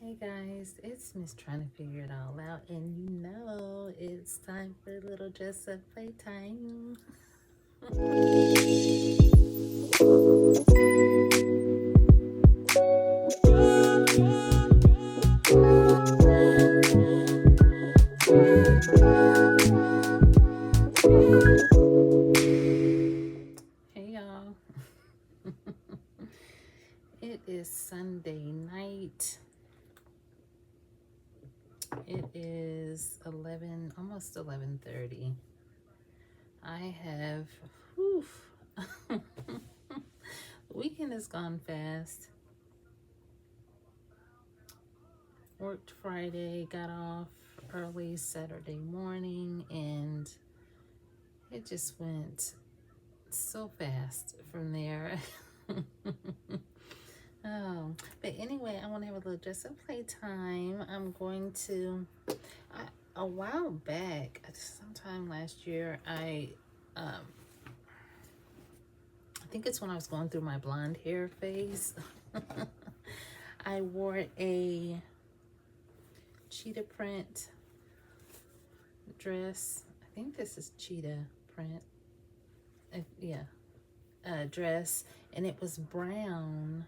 Hey guys, it's Miss trying to figure it all out, and it's time for a little dress up playtime. Hey y'all, it is Sunday night. It is 11, almost 11:30. I have, whew, the weekend has gone fast. Worked Friday, got off early Saturday morning, and it just went so fast from there. Oh, but anyway, I want to have a little dress up play time. I'm going to, a while back, sometime last year, I think it's when I was going through my blonde hair phase. I wore a cheetah print dress. I think this is cheetah print. Yeah, dress, and it was brown,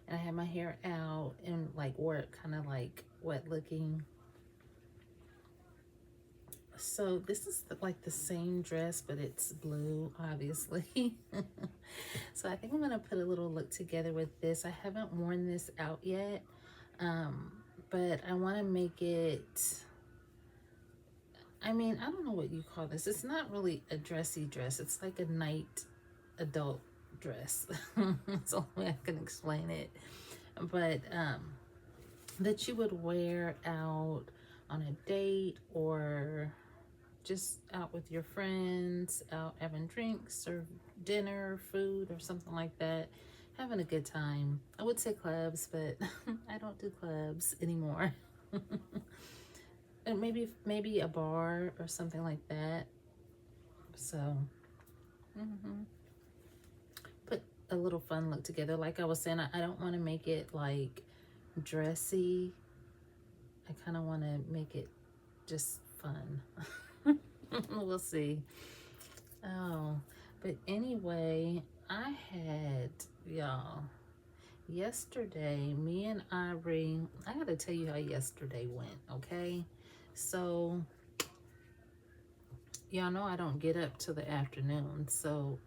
and I had my hair out and like wore it kind of like wet looking. So this is like the same dress, but it's blue, obviously. So I think I'm gonna put a little look together with this. I haven't worn this out yet, um, but I want to make it, I mean, I don't know what you call this. It's not really a dressy dress. It's like a night adult dress. That's the only way I can explain it. But that you would wear out on a date or just out with your friends, out having drinks or dinner, food, or something like that. Having a good time. I would say clubs, but I don't do clubs anymore. And maybe a bar or something like that. So put a little fun look together. Like I was saying, I don't want to make it like dressy. I kind of want to make it just fun. We'll see. Oh, but anyway, y'all, yesterday, me and Ivory, I gotta tell you how yesterday went, okay? So, y'all know I don't get up till the afternoon. So,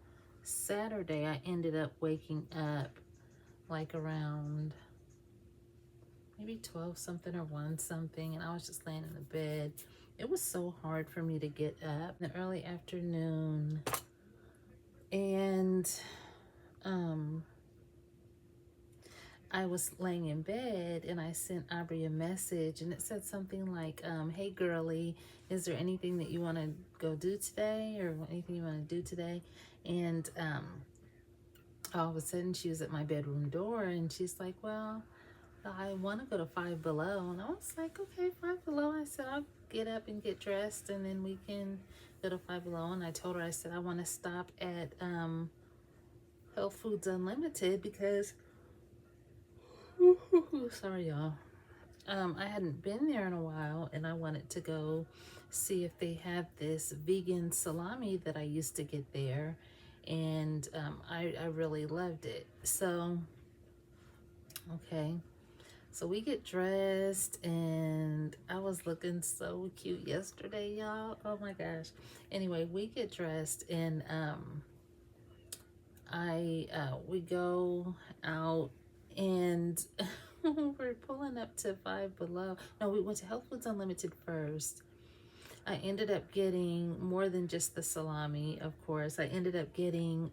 Saturday, I ended up waking up like around maybe 12 something or 1 something, and I was just laying in the bed. It was so hard for me to get up in the early afternoon. And I was laying in bed and I sent Aubrey a message, and it said something like, hey girly, is there anything that you want to go do today, or anything you want to do today? And all of a sudden she was at my bedroom door and she's like, well, I want to go to Five Below. And I was like, okay, Five Below. I said, I'll get up and get dressed and then we can go to Five Below. And I told her, I said, I want to stop at Health Foods Unlimited because sorry, y'all. I hadn't been there in a while, and I wanted to go see if they have this vegan salami that I used to get there, and I really loved it. So, okay. So we get dressed, and I was looking so cute yesterday, y'all. Oh my gosh. Anyway, we get dressed, and we go out, and we're pulling up to Five Below. No, we went to Health Foods Unlimited first. I ended up getting more than just the salami, of course. I ended up getting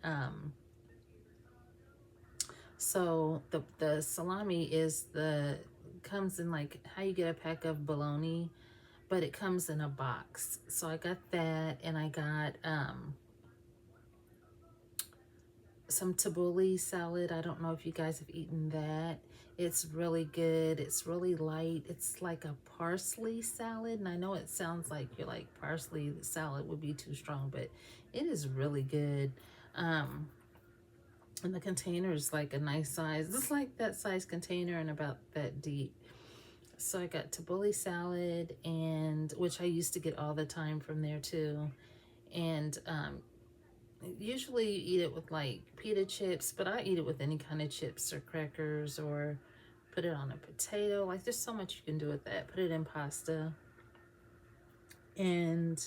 so the salami comes in like how you get a pack of bologna, but it comes in a box. So I got that, and I got some tabbouleh salad. I don't know if you guys have eaten that. It's really good. It's really light. It's like a parsley salad. And I know it sounds like you're like parsley salad would be too strong, but it is really good. And the container is like a nice size. It's like that size container and about that deep. So I got tabbouleh salad, and which I used to get all the time from there too. And usually you eat it with like pita chips, but I eat it with any kind of chips or crackers, or put it on a potato. Like, there's so much you can do with that. Put it in pasta. And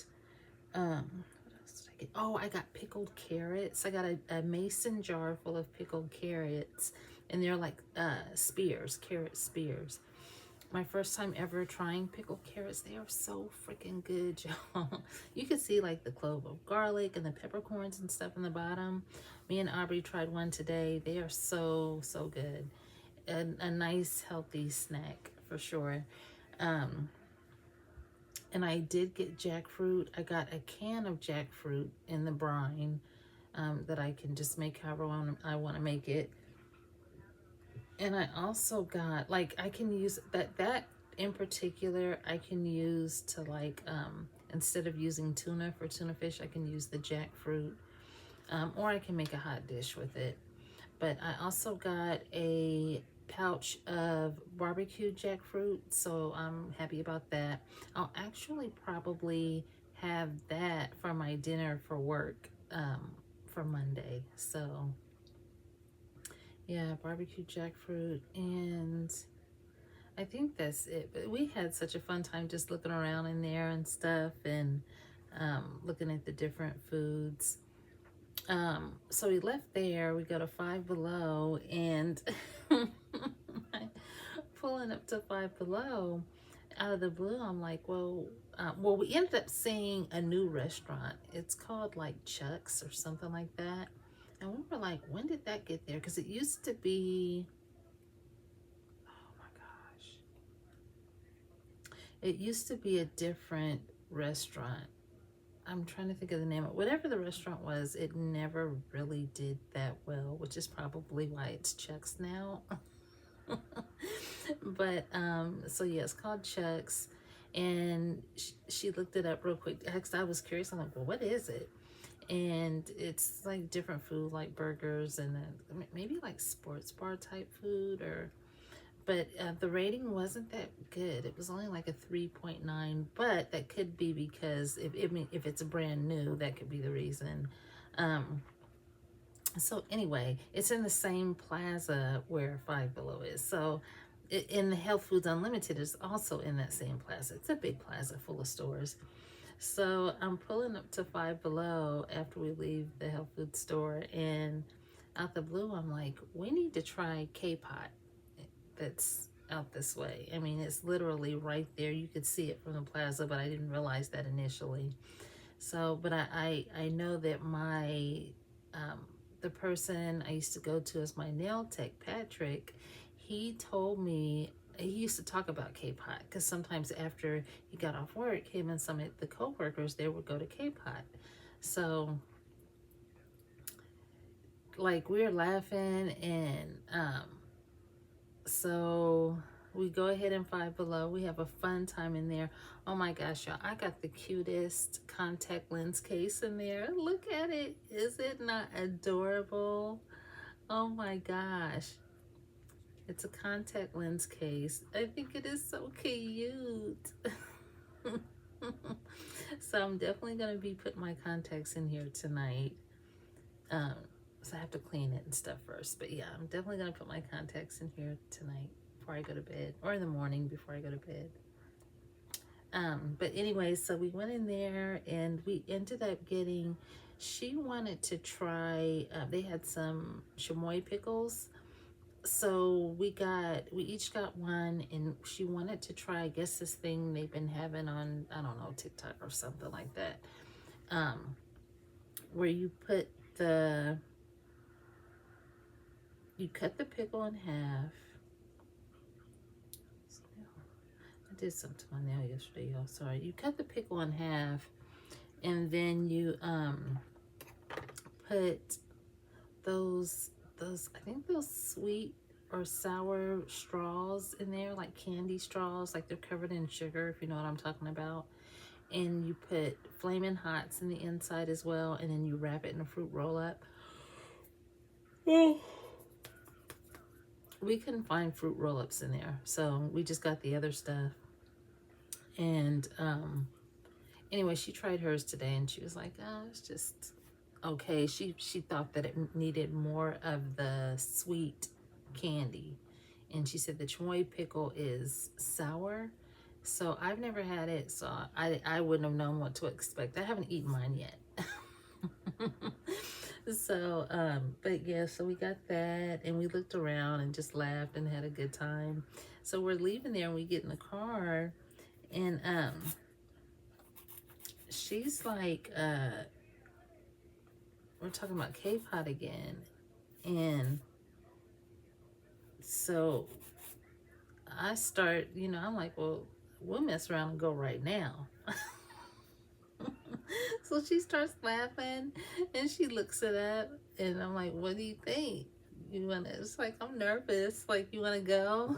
what else did I get? Oh, I got pickled carrots. I got a mason jar full of pickled carrots, and they're like spears, carrot spears. My first time ever trying pickled carrots. They are so freaking good, y'all. You can see like the clove of garlic and the peppercorns and stuff in the bottom. Me and Aubrey tried one today. They are so, so good. A nice, healthy snack for sure. And I did get jackfruit. I got a can of jackfruit in the brine that I can just make however I want to make it. And I also got, like, I can use that in particular, I can use to like, instead of using tuna for tuna fish, I can use the jackfruit, or I can make a hot dish with it. But I also got a pouch of barbecue jackfruit, so I'm happy about that. I'll actually probably have that for my dinner for work for Monday. So yeah, barbecue jackfruit, and I think that's it. But we had such a fun time just looking around in there and stuff, and looking at the different foods. So we left there, we go to Five Below, and pulling up to Five Below, out of the blue, I'm like, well, we ended up seeing a new restaurant. It's called like Chuck's or something like that. And we were like, when did that get there? Because it used to be, oh my gosh, it used to be a different restaurant. I'm trying to think of the name of it. Whatever the restaurant was, it never really did that well, which is probably why it's Chuck's now. But so yeah, it's called Chuck's, and she looked it up real quick because I was curious. I'm like, well, what is it? And it's like different food, like burgers, and then maybe like sports bar type food, or but the rating wasn't that good. It was only like a 3.9, but that could be because if it's a brand new, that could be the reason. So anyway, it's in the same plaza where Five Below is. So in the Health Foods Unlimited is also in that same plaza. It's a big plaza full of stores. So I'm pulling up to Five Below after we leave the health food store, and out the blue, I'm like, we need to try kpot. That's out this way. I mean, it's literally right there. You could see it from the plaza, but I didn't realize that initially. So, but I know that my the person I used to go to as my nail tech, Patrick, he told me, he used to talk about kpot because sometimes after he got off work, him and some of the co-workers there would go to kpot. So like we were laughing, and so we go ahead and Five Below. We have a fun time in there. Oh my gosh, y'all, I got the cutest contact lens case in there. Look at it. Is it not adorable? Oh my gosh. It's a contact lens case. I think it is so cute. So I'm definitely going to be putting my contacts in here tonight. So I have to clean it and stuff first. But yeah, I'm definitely going to put my contacts in here tonight before I go to bed, or in the morning before I go to bed. But anyway, so we went in there and we ended up getting, she wanted to try, they had some chamoy pickles. So we each got one, and she wanted to try, I guess, this thing they've been having on, I don't know, TikTok or something like that. Where you cut the pickle in half. I did something to my nail yesterday, y'all. Sorry. You cut the pickle in half, and then you put those I think those sweet or sour straws in there, like candy straws, like they're covered in sugar, if you know what I'm talking about. And you put Flamin' Hots in the inside as well, and then you wrap it in a fruit roll up. Well, we couldn't find fruit roll-ups in there, so we just got the other stuff. And anyway, she tried hers today, and she was like, "Oh, it's just okay." She thought that it needed more of the sweet candy, and she said the chamoy pickle is sour. So I've never had it, so I wouldn't have known what to expect. I haven't eaten mine yet. So, but yeah, so we got that, and we looked around and just laughed and had a good time. So we're leaving there, and we get in the car, and she's like, we're talking about kpot again, and so I start, I'm like, well, we'll mess around and go right now. So she starts laughing, and she looks it up, and I'm like, what do you think? You want to, it's like, I'm nervous. Like, you want to go?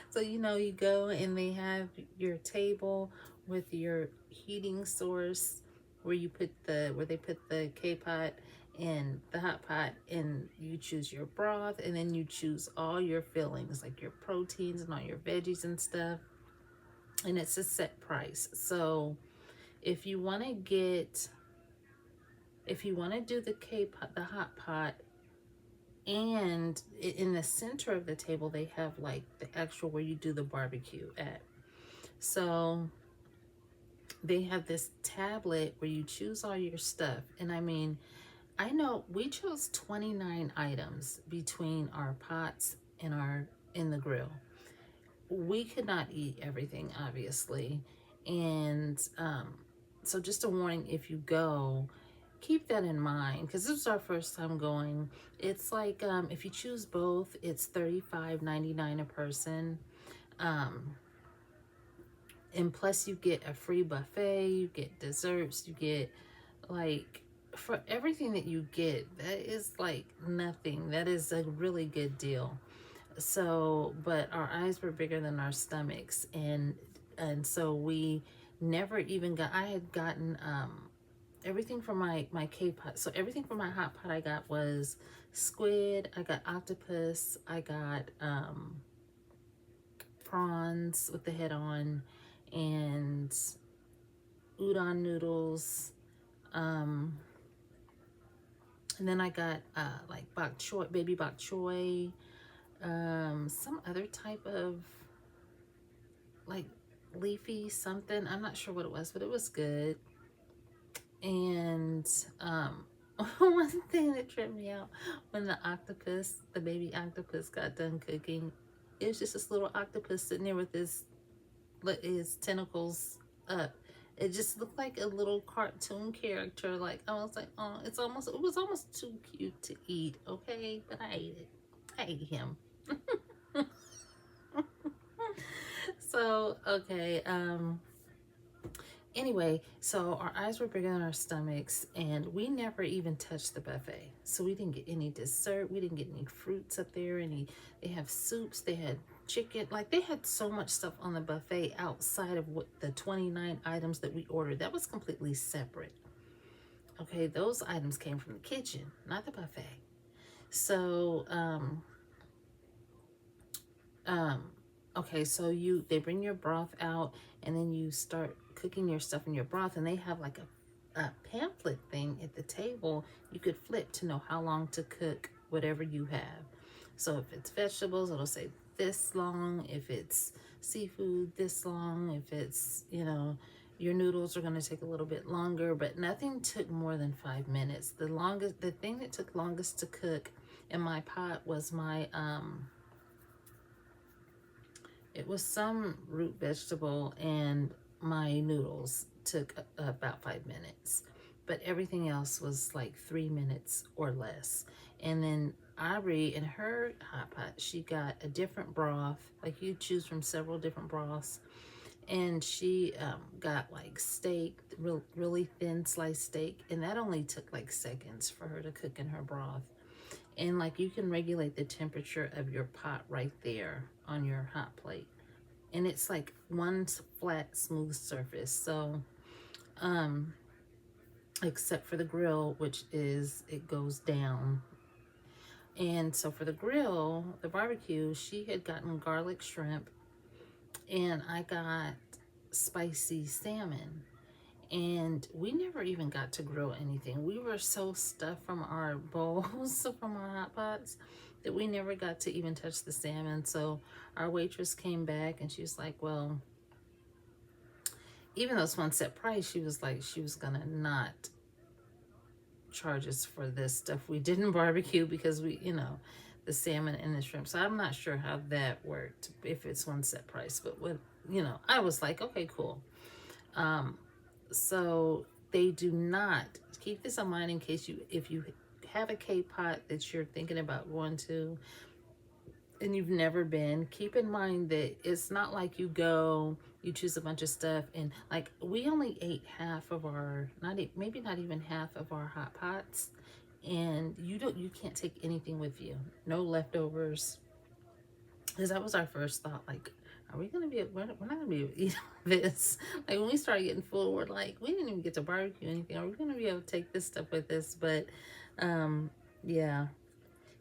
So, you go, and they have your table with your heating source where they put the K-pot and the hot pot, and you choose your broth, and then you choose all your fillings, like your proteins and all your veggies and stuff. And it's a set price. So if you want to do the K-pot, the hot pot, and in the center of the table, they have like the actual where you do the barbecue at. So they have this tablet where you choose all your stuff. And I mean, I know we chose 29 items between our pots and in the grill. We could not eat everything, obviously. And so just a warning, if you go, keep that in mind, because this is our first time going. It's like, if you choose both, it's $35.99 a person. And plus you get a free buffet, you get desserts, you get, like, for everything that you get, that is like nothing. That is a really good deal. So, but our eyes were bigger than our stomachs, and so we never even got, I had gotten everything from my K-pot. So everything from my hot pot I got was squid, I got octopus, I got prawns with the head on, and udon noodles, and then I got like bok choy, baby bok choy, some other type of like leafy something. I'm not sure what it was, but it was good. And one thing that tripped me out, when the baby octopus got done cooking, it was just this little octopus sitting there with his tentacles up. It just looked like a little cartoon character. Like, I was like, oh, it was almost too cute to eat. Okay, but I ate it. I ate him. So, okay, anyway, so our eyes were bigger than our stomachs, and we never even touched the buffet. So we didn't get any dessert, we didn't get any fruits up there, they have soups, they had chicken, like they had so much stuff on the buffet outside of what the 29 items that we ordered. That was completely separate. Okay, those items came from the kitchen, not the buffet. So, okay, so they bring your broth out, and then you start cooking your stuff in your broth, and they have like a pamphlet thing at the table you could flip to know how long to cook whatever you have. So if it's vegetables, it'll say this long. If it's seafood, this long. If it's, your noodles are going to take a little bit longer, but nothing took more than 5 minutes. The thing that took longest to cook in my pot was it was some root vegetable, and my noodles took about 5 minutes. But everything else was like 3 minutes or less. And then Aubrey, in her hot pot, she got a different broth. Like, you choose from several different broths. And she got like steak, really thin sliced steak. And that only took like seconds for her to cook in her broth. And like, you can regulate the temperature of your pot right there on your hot plate. And it's like one flat, smooth surface. So, except for the grill, which it goes down. And so for the grill, the barbecue, she had gotten garlic shrimp, and I got spicy salmon. And we never even got to grill anything. We were so stuffed from our bowls, from our hot pots, that we never got to even touch the salmon. So our waitress came back and she was like, well, even though it's one set price, she was like, she was gonna not charge us for this stuff we didn't barbecue, because we, you know, the salmon and the shrimp. So I'm not sure how that worked, if it's one set price. But when, you know, I was like, okay, cool. So they do not, keep this in mind in case you, if you have a kpot that you're thinking about going to and you've never been, keep in mind that it's not like you go, you choose a bunch of stuff, and like we only ate half of our, maybe not even half of our hot pots, and you can't take anything with you, no leftovers, because that was our first thought, like, are we gonna be, we're not gonna be able to eat this. Like when we started getting full, we're like, we didn't even get to barbecue anything, are we gonna be able to take this stuff with us? But yeah,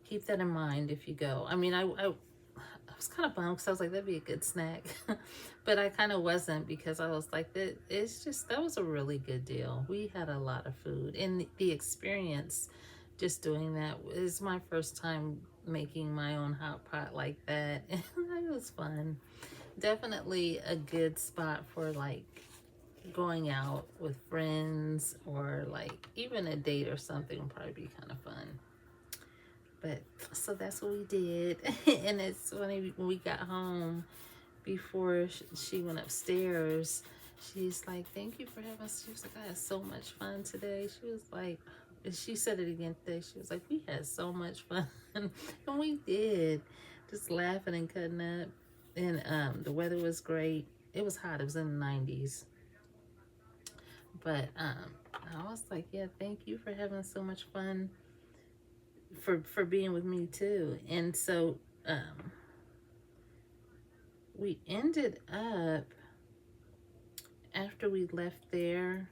keep that in mind if you go. I mean, I was kind of bummed because I was like, that'd be a good snack. But I kind of wasn't, because I was like, it's just, that was a really good deal. We had a lot of food, and the experience just doing that is my first time making my own hot pot like that. And it was fun. Definitely a good spot for like going out with friends, or like even a date or something would probably be kind of fun. But so that's what we did. And it's funny, when we got home, before she went upstairs, she's like, thank you for having us. She was like, I had so much fun today. She was like, and she said it again today, she was like, we had so much fun. And we did, just laughing and cutting up. And the weather was great. It was hot, it was in the 90s. But I was like, yeah, thank you for having so much fun, for being with me too. And so we ended up, after we left there,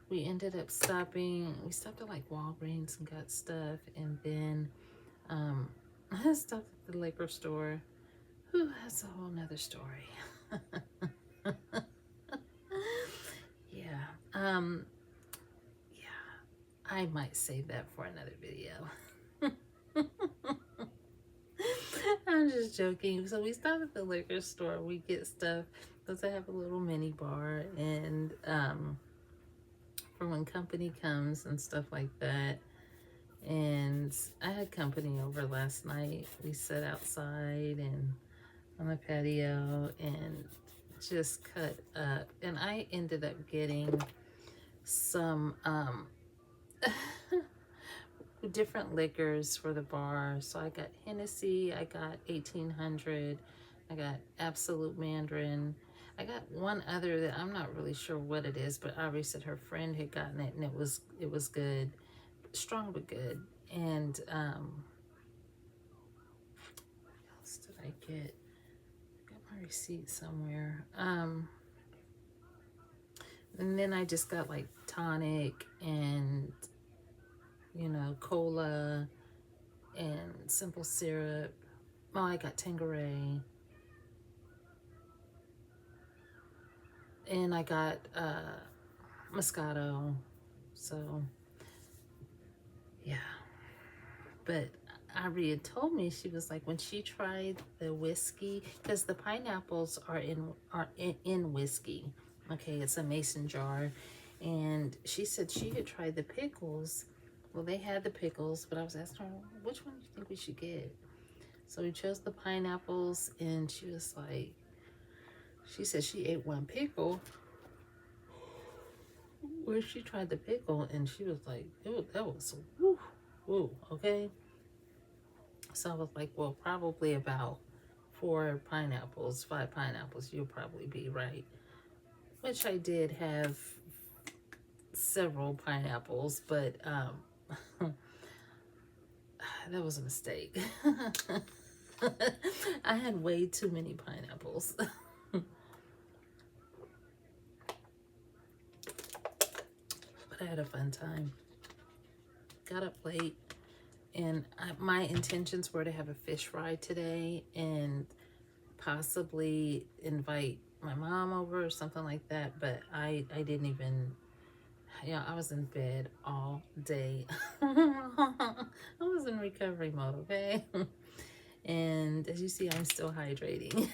we ended up stopping, we stopped at like Walgreens and got stuff, and then I stopped at the liquor store. Whew, that's a whole nother story. Yeah. Yeah, I might save that for another video. I'm just joking. So we stop at the liquor store, we get stuff, because I have a little mini bar, and for when company comes and stuff like that. And I had company over last night. We sat outside and on the patio and just cut up. And I ended up getting some different liquors for the bar. So I got Hennessy, I got 1800, I got Absolute Mandarin. I got one other that I'm not really sure what it is, but Aubrey said her friend had gotten it and it was good. Strong but good. And what else did I get? Got my receipt somewhere. And then I just got like tonic and, you know, cola and simple syrup. Oh, I got Tanqueray. And I got Moscato. So yeah. But Aubrey had told me, she was like, when she tried the whiskey, because the pineapples are in whiskey. Okay, it's a mason jar. And she said she had tried the pickles. Well, they had the pickles, but I was asking her, which one do you think we should get? So we chose the pineapples, and she was like, she said she ate one pickle. Where she tried the pickle, and she was like, that was, woo, woo, okay? So I was like, well, probably about 5 pineapples, you'll probably be right. Which I did have several pineapples, but that was a mistake. I had way too many pineapples. But I had a fun time. Got up late And my intentions were to have a fish fry today and possibly invite my mom over or something like that, but I didn't even, I was in bed all day. I was in recovery mode, okay? And as you see, I'm still hydrating.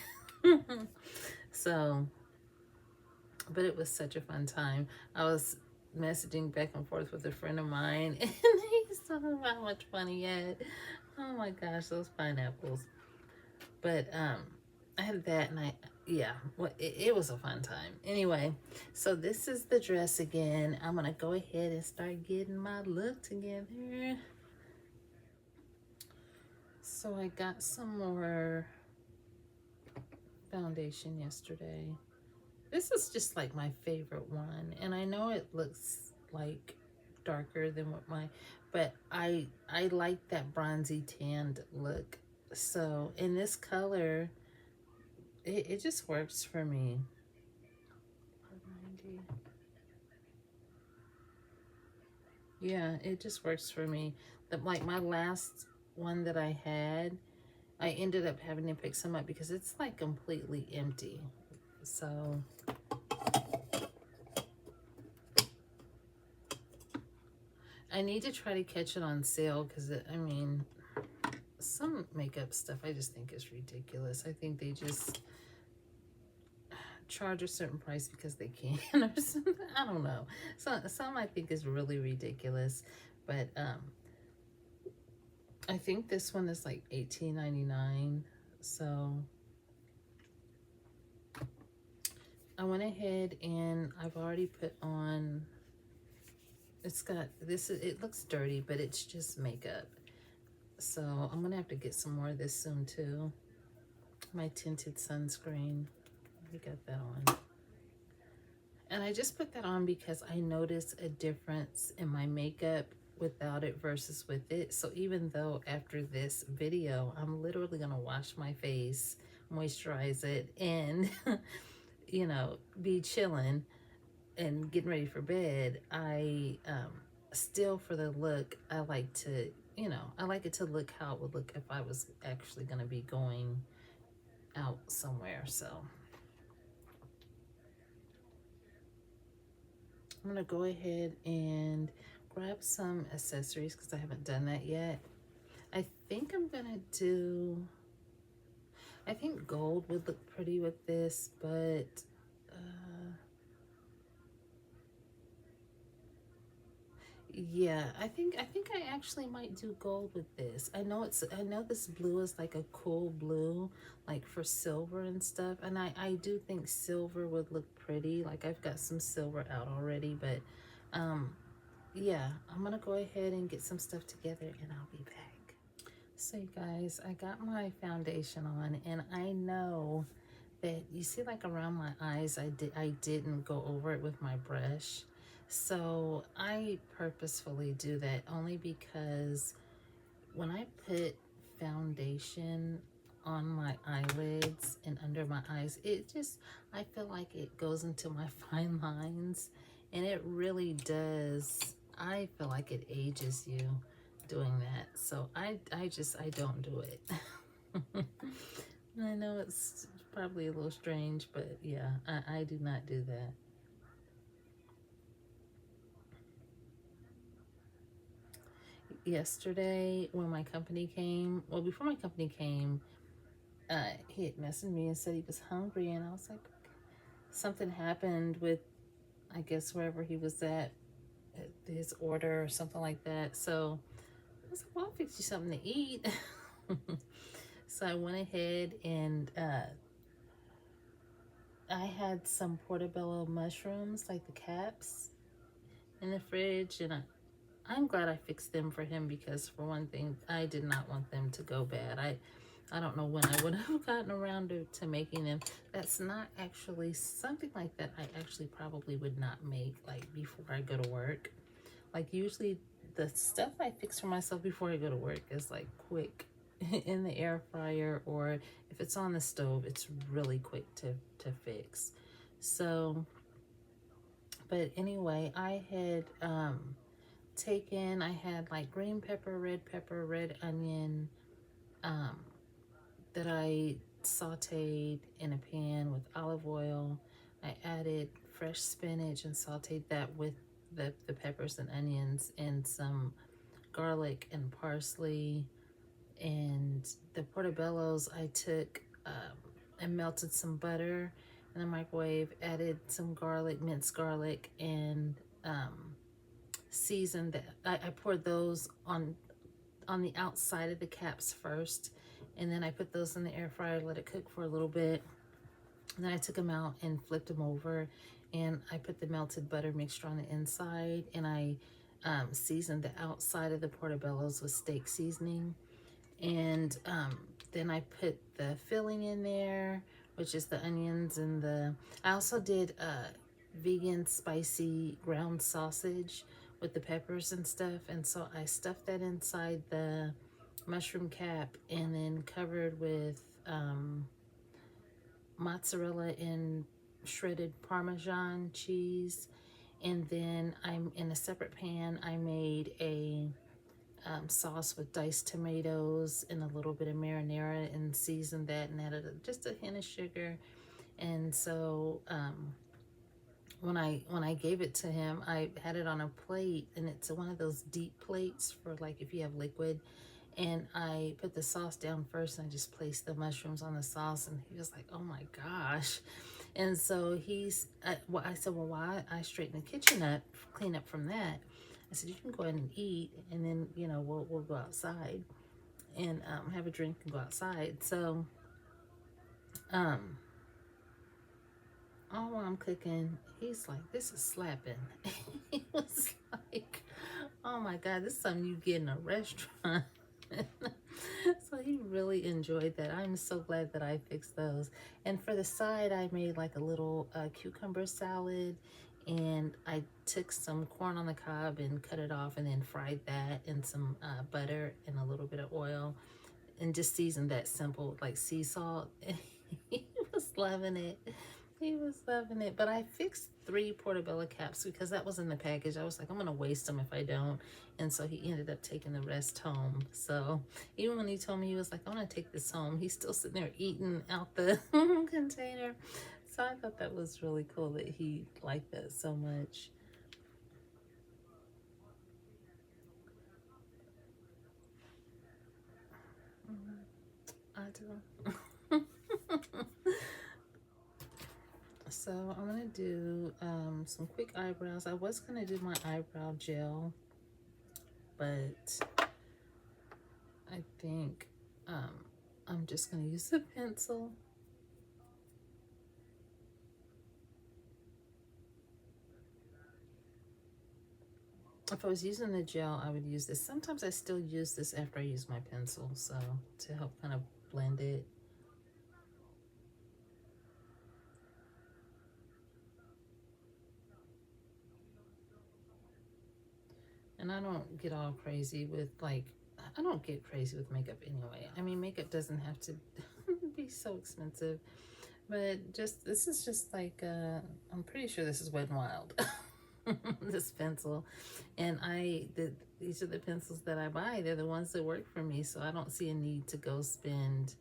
So, but it was such a fun time. I was messaging back and forth with a friend of mine, and he's talking about how much fun he had. Oh my gosh, those pineapples. But I had that, and yeah, well, it was a fun time. Anyway, so this is the dress again. I'm gonna go ahead and start getting my look together. So I got some more foundation yesterday. This is just like my favorite one, and I know it looks like darker than what but I like that bronzy tanned look. So in this color, it just works for me. Yeah, it just works for me. Like my last one that I had, I ended up having to pick some up because it's like completely empty. So I need to try to catch it on sale because I mean, some makeup stuff I just think is ridiculous. I think they just charge a certain price because they can or something. I don't know. Some I think is really ridiculous, but I think this one is like $18.99. So I went ahead and I've already put on, it's got this, it looks dirty, but it's just makeup. So I'm gonna have to get some more of this soon too. My tinted sunscreen, we got that on. And I just put that on because I noticed a difference in my makeup without it versus with it. So even though after this video, I'm literally gonna wash my face, moisturize it, and you know, be chilling and getting ready for bed, I still, for the look, I like to, you know, I like it to look how it would look if I was actually gonna be going out somewhere. So I'm gonna go ahead and grab some accessories because I haven't done that yet. I think I'm gonna do, I think gold would look pretty with this, but yeah, I think I actually might do gold with this. I know this blue is like a cool blue, like for silver and stuff, and I do think silver would look pretty. Like I've got some silver out already, but yeah, I'm gonna go ahead and get some stuff together and I'll be back. So you guys, I got my foundation on, and I know that you see like around my eyes, I didn't go over it with my brush. So I purposefully do that only because when I put foundation on my eyelids and under my eyes, it just, I feel like it goes into my fine lines, and it really does. I feel like it ages you doing that. So I don't do it. I know it's probably a little strange, but yeah, I do not do that. Yesterday when my company came, well, before my company came, he had messaged me and said he was hungry, and I was like, something happened with, I guess, wherever he was at his order or something like that. So I was like, well, I'll fix you something to eat. So I went ahead and I had some portobello mushrooms, like the caps, in the fridge, and I'm glad I fixed them for him because, for one thing, I did not want them to go bad. I don't know when I would have gotten around to making them. That's not actually something like that. I actually probably would not make like before I go to work. Like usually the stuff I fix for myself before I go to work is like quick in the air fryer, or if it's on the stove, it's really quick to fix. So, but anyway, I had taken, I had like green pepper, red onion, um, that I sauteed in a pan with olive oil. I added fresh spinach and sauteed that with the peppers and onions, and some garlic and parsley. And the portobellos I took and melted some butter in the microwave, added some garlic, minced garlic, and seasoned that. I poured those on the outside of the caps first, and then I put those in the air fryer, let it cook for a little bit. And then I took them out and flipped them over, and I put the melted butter mixture on the inside, and I seasoned the outside of the portobellos with steak seasoning. And then I put the filling in there, which is the onions and I also did vegan spicy ground sausage with the peppers and stuff. And so I stuffed that inside the mushroom cap and then covered with mozzarella and shredded Parmesan cheese. And then I'm in a separate pan, I made a sauce with diced tomatoes and a little bit of marinara, and seasoned that and added just a hint of sugar. And so when I gave it to him, I had it on a plate, and it's one of those deep plates for like if you have liquid. And I put the sauce down first, and I just placed the mushrooms on the sauce, and he was like, "Oh my gosh!" And so I said, "Well, why I straighten the kitchen up, clean up from that." I said, "You can go ahead and eat, and then we'll go outside and have a drink and go outside." So all while I'm cooking, he's like, "This is slapping." He was like, "Oh my God, this is something you get in a restaurant." So he really enjoyed that. I'm so glad that I fixed those. And for the side, I made like a little cucumber salad, and I took some corn on the cob and cut it off, and then fried that in some butter and a little bit of oil, and just seasoned that simple like sea salt. He was loving it. He was loving it. But I fixed 3 portobello caps because that was in the package. I was like, I'm going to waste them if I don't. And so he ended up taking the rest home. So even when he told me, he was like, I'm going to take this home, he's still sitting there eating out the container. So I thought that was really cool that he liked that so much. I do. So I'm gonna do some quick eyebrows. I was gonna do my eyebrow gel, but I think I'm just gonna use the pencil. If I was using the gel, I would use this. Sometimes I still use this after I use my pencil, so to help kind of blend it. And I don't get all crazy with I don't get crazy with makeup anyway. I mean, makeup doesn't have to be so expensive, but this is just like, I'm pretty sure this is Wet n Wild, this pencil. And these are the pencils that I buy. They're the ones that work for me, so I don't see a need to go spend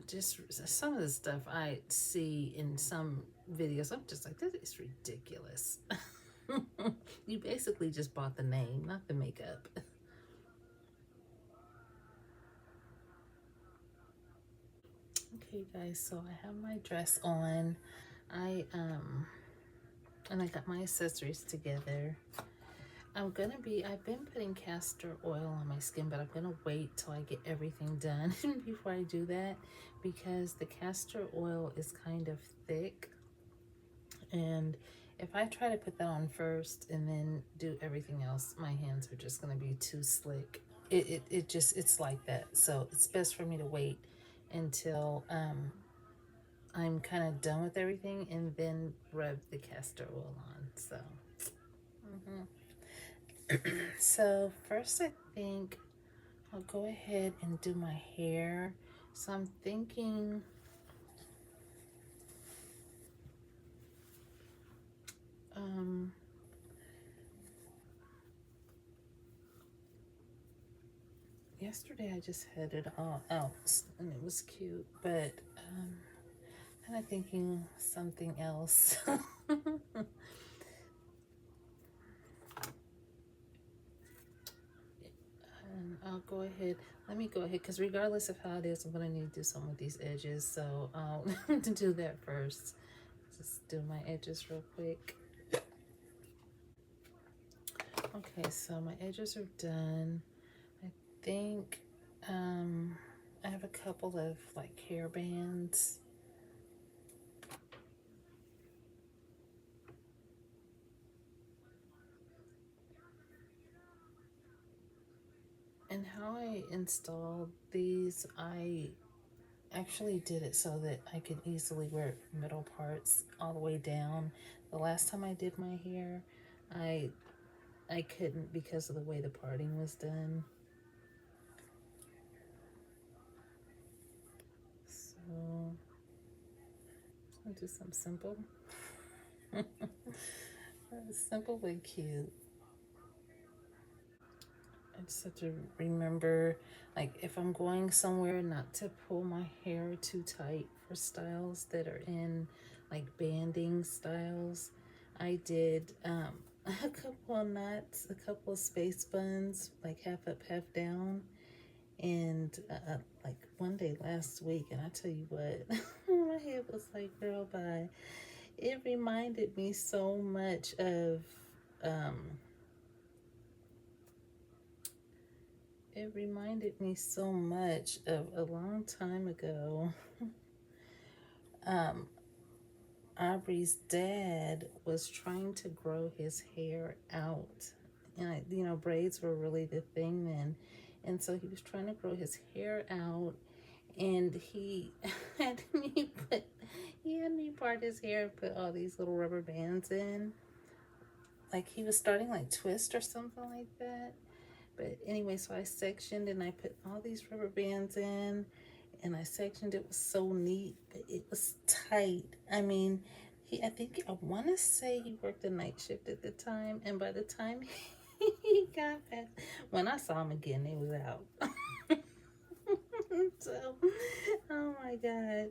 just some of the stuff I see in some videos. I'm just like, that is ridiculous. You basically just bought the name, not the makeup. Okay guys, so I have my dress on. And I got my accessories together. I've been putting castor oil on my skin, but I'm gonna wait till I get everything done before I do that, because the castor oil is kind of thick, and if I try to put that on first and then do everything else, my hands are just gonna be too slick. It's like that. So it's best for me to wait until I'm kind of done with everything and then rub the castor oil on. So so first I think I'll go ahead and do my hair. So I'm thinking yesterday I just had it all out and it was cute, but kind of thinking something else. And I'll go ahead. Let me go ahead, because regardless of how it is, I'm going to need to do something with these edges. So I'll do that first. Just do my edges real quick. Okay, so my edges are done. I think I have a couple of like hair bands. And how I installed these, I actually did it so that I could easily wear middle parts all the way down. The last time I did my hair, I couldn't because of the way the parting was done. So I'll do something simple. Simple but cute. I just have to remember, like, if I'm going somewhere, not to pull my hair too tight for styles that are in like banding styles. I did a couple of knots, a couple of space buns, like half up, half down, and like one day last week, and I tell you what, my head was like, girl, bye. It reminded me so much of it reminded me so much of a long time ago. Aubrey's dad was trying to grow his hair out. And, you know, braids were really the thing then. And so he was trying to grow his hair out. And he had me part his hair and put all these little rubber bands in. Like he was starting like twist or something like that. But anyway, so I sectioned and I put all these rubber bands in, and I sectioned. It was so neat, but it was tight. I mean, I want to say he worked a night shift at the time, and by the time he got back, when I saw him again, it was out. So, oh my God.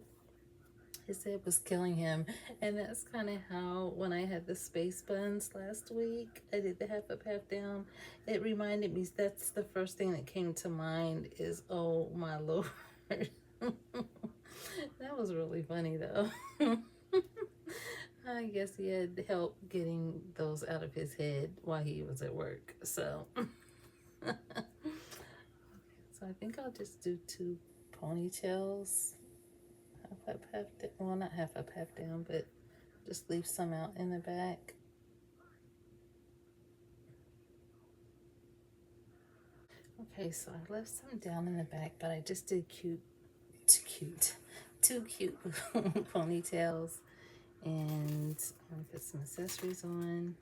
His head was killing him, and that's kind of how, when I had the space buns last week, I did the half up, half down. It reminded me, that's the first thing that came to mind is, oh my Lord. That was really funny though. I guess he had help getting those out of his head while he was at work. So, so I think I'll just do 2 ponytails. Half up, half down. Well, not half up, half down, but just leave some out in the back. Okay, so I left some down in the back, but I just did two cute ponytails. And I'm gonna put some accessories on.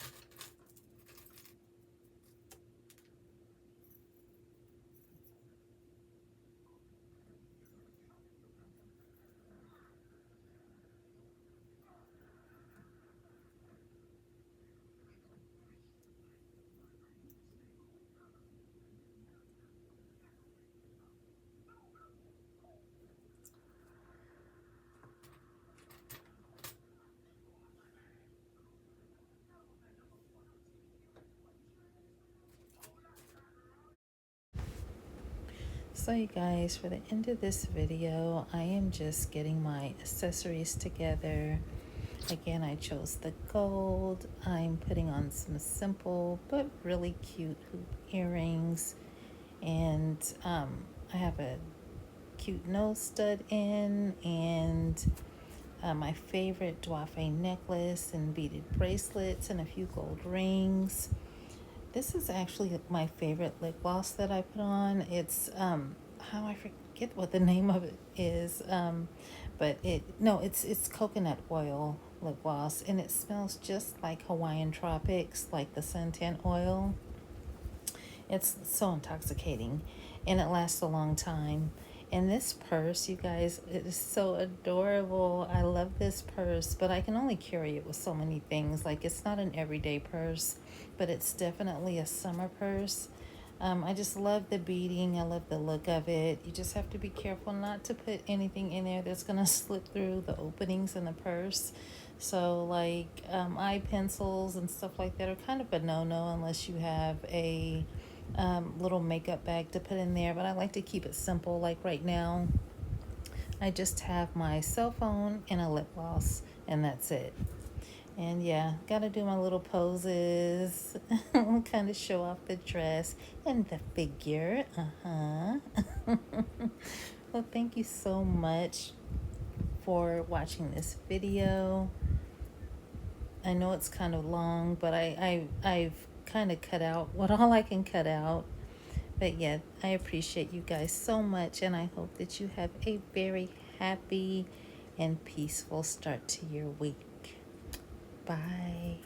So you guys, for the end of this video, I am just getting my accessories together. Again, I chose the gold. I'm putting on some simple but really cute hoop earrings. And I have a cute nose stud in, and my favorite Dwafe necklace and beaded bracelets and a few gold rings. This is actually my favorite lip gloss that I put on. It's how I forget what the name of it is, but it's coconut oil lip gloss, and it smells just like Hawaiian Tropics, like the suntan oil. It's so intoxicating, and it lasts a long time. And this purse, you guys, it is so adorable. I love this purse, but I can only carry it with so many things. Like, it's not an everyday purse, but it's definitely a summer purse. I just love the beading. I love the look of it. You just have to be careful not to put anything in there that's going to slip through the openings in the purse. So like eye pencils and stuff like that are kind of a no-no unless you have a little makeup bag to put in there. But I like to keep it simple. Like right now, I just have my cell phone and a lip gloss, and that's it. And yeah, gotta do my little poses, kind of show off the dress and the figure. Well, thank you so much for watching this video. I know it's kind of long, but I've kind of cut out what all I can cut out. But yeah, I appreciate you guys so much, and I hope that you have a very happy and peaceful start to your week. Bye.